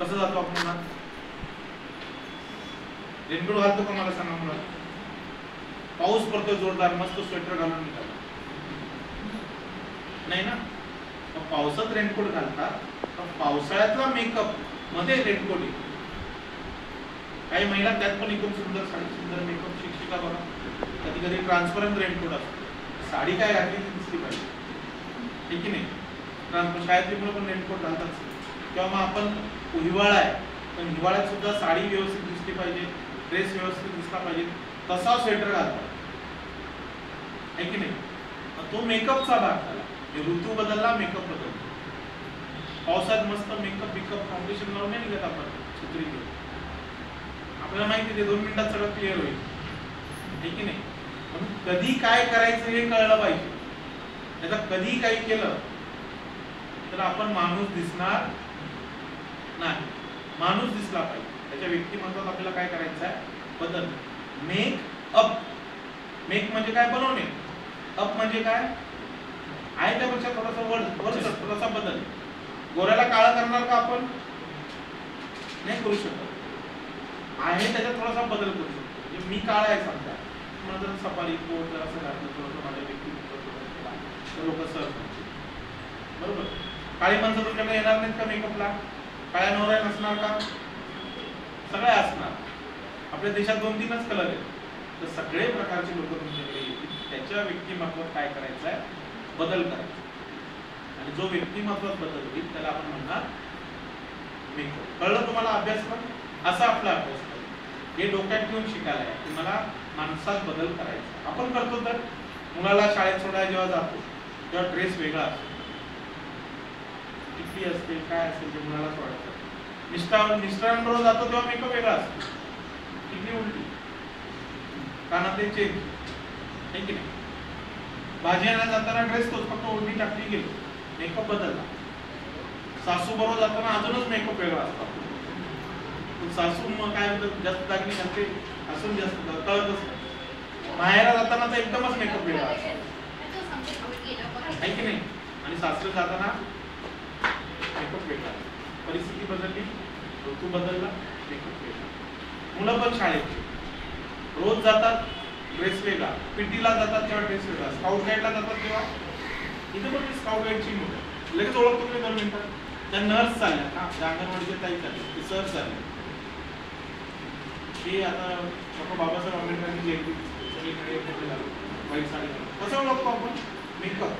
कसं जातो आपण उन्हात? रेनकोट घालतो का मला सांगा मुलं? पाऊस पडतोय जोरदार, मस्त स्वेटर घालून निघाला नाही ना? मग पावसात रेनकोट घालतात, तर पावसाळ्यातला मेकअप मध्ये रेनकोट येतो. काही महिला त्यात पण एकदम सुंदर साडी, सुंदर मेकअप, शिक्षिका बघा कधी कधी ट्रान्सपरंट रेनकोट असतो. साडी काय घातली ती दिसली पाहिजे, ठीक की नाही? शाळेतली मुलं पण रेनकोट घालतात. किंवा मग आपण हिवाळा आहे तर हिवाळ्यात सुद्धा साडी व्यवस्थित दिसली पाहिजे, ड्रेस व्यवस्थित दिसला पाहिजे, तसा स्वेटर घालतात, आहे की नाही? तो मेकअपचा भाग झाला. ऋतू बदलला, मेकअप बदलला. पावसात मस्त मेकअप बिकअप फाउंडेशन लावून नाही निघत आपण छत्री घेऊन. आपल्याला माहिती आहे 2 मिनिटात सगळं क्लिअर होईल, आहे की नाही? म्हणून कधी काय करायचं हे कळलं पाहिजे. त्याचा कधी काही केलं तर आपण माणूस दिसणार नाही. माणूस दिसला पाहिजे. त्याच्या व्यक्तिमत्वात आपल्याला काय करायचं आहे? बदल. Make up. मेक म्हणजे काय? बनवणे. अप म्हणजे काय? आहे त्यापेक्षा थोडासा थोडासा बदल. गोऱ्याला काळा करणार का आपण? नाही करू शकत. आहे त्याच्यात थोडासा बदल करू शकतो. म्हणजे मी काळा आहे समजा, मला जर सफारी कोट जर असं घातलं थोडंसं माझ्या व्यक्तिमत्व तर लोक सर बरोबर. काळी माणसं तुमच्याकडे येणार नाहीत का मेकअपला? काळ्या नवऱ्या नसणार का? सगळ्या असणार. आपल्या देशात 2-3च कलर आहेत, तर सगळे प्रकारचे लोक तुमच्याकडे येतील. त्याच्या व्यक्तिमत्वात काय करायचं आहे? बदल करायचा. आणि जो व्यक्तिमत्वात बदल होईल त्याला आपण म्हणणार मेकअप. कळलं तुम्हाला? अभ्यासक्रम असा आपला अभ्यासक्रम हे डोक्यात ठेवून शिकायला आहे की मला माणसात बदल करायचा. आपण करतो तर मुलाला शाळेत सोडायला जेव्हा जातो तेव्हा ड्रेस वेगळा असतो, टिकली असते, काय असेल ते मुलाला सोडायचं. मिस्टरांबरोबर जातो तेव्हा मेकअप वेगळा असतो, टिकली उलटी, कानातले चेंज, आहे की नाही? भाजी आणायला जाताना ड्रेस तोच, फक्त ओढणी टाकली गेलो, मेकअप बदलला. सासू बरोबर जाताना अजूनच मेकअप वेगळा असतो. सासू मग काय म्हणतात जास्त दागिने घालते, असून जास्त कळतच नाही. माहेरा जाताना तर एकदमच मेकअप वेगळा असतो, आहे की नाही? आणि सासरे जाताना मेकअप वेगळा. परिस्थिती बदलली, ऋतू बदलला, मेकअप वेगळा. मुलं पण शाळेत रोज जातात, ड्रेस वेगळा. पीटीला जातात तेव्हा ड्रेस वेगळा. स्काउट गाईडला जातात तेव्हा इथे पण स्काउट गाईडची मुलं लगेच ओळखतो तुम्ही 2 मिनिटात. त्या नर्स चालल्या ना, त्या अंगणवाडीच्या ताई चालल्या, ते सर चालले. हे आता डॉक्टर बाबासाहेब आंबेडकरांनी जयंती सगळीकडे व्हाईट साडी. कसं ओळखतो आपण? मेकअप.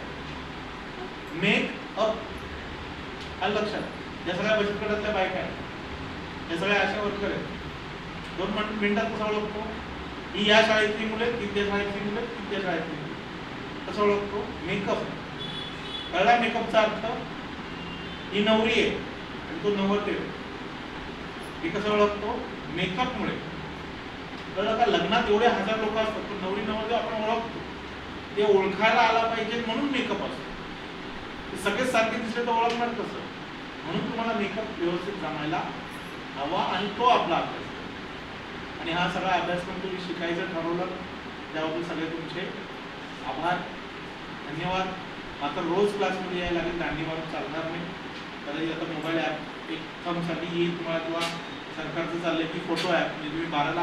मेकअप आलं लक्षात? या सगळ्या बचत गटातल्या बायका आहेत, या सगळ्या अशा वर्कर आहेत. 2 मिनिटात कसं ओळखतो? ही या शाळेतली मुलं, ती त्या शाळेतली मुलं, ती त्या शाळेतली मुलं. कसं ओळखतो? मेकअप. कळला मेकअपचा अर्थ? ही नवरी आहे आणि तो नवरदेव. हे कसं ओळखतो? मेकअप मुळे. कळलं का? लग्नात एवढे 1000 लोक असतात, पण नवरी नवरदेव आपण ओळखतो. ते ओळखायला आला पाहिजे म्हणून मेकअप असतो. सगळेच सारखे दिसले तर ओळखणार कसं? म्हणून तुम्हाला मेकअप व्यवस्थित जमायला हवा आणि तो आपला अभ्यास. आणि हा सगळा अभ्यासक्रम तुम्ही शिकायचं ठरवलं त्याबद्दल सगळे तुमचे आभार, धन्यवाद. मात्र रोज क्लासमध्ये यायला लागेल, दांडी मारून चालणार नाही. कदाचित आता मोबाईल ॲप एक थंबसाठी येईल तुम्हाला, किंवा सरकारचं चाललंय की फोटो ॲप, म्हणजे तुम्ही 12ला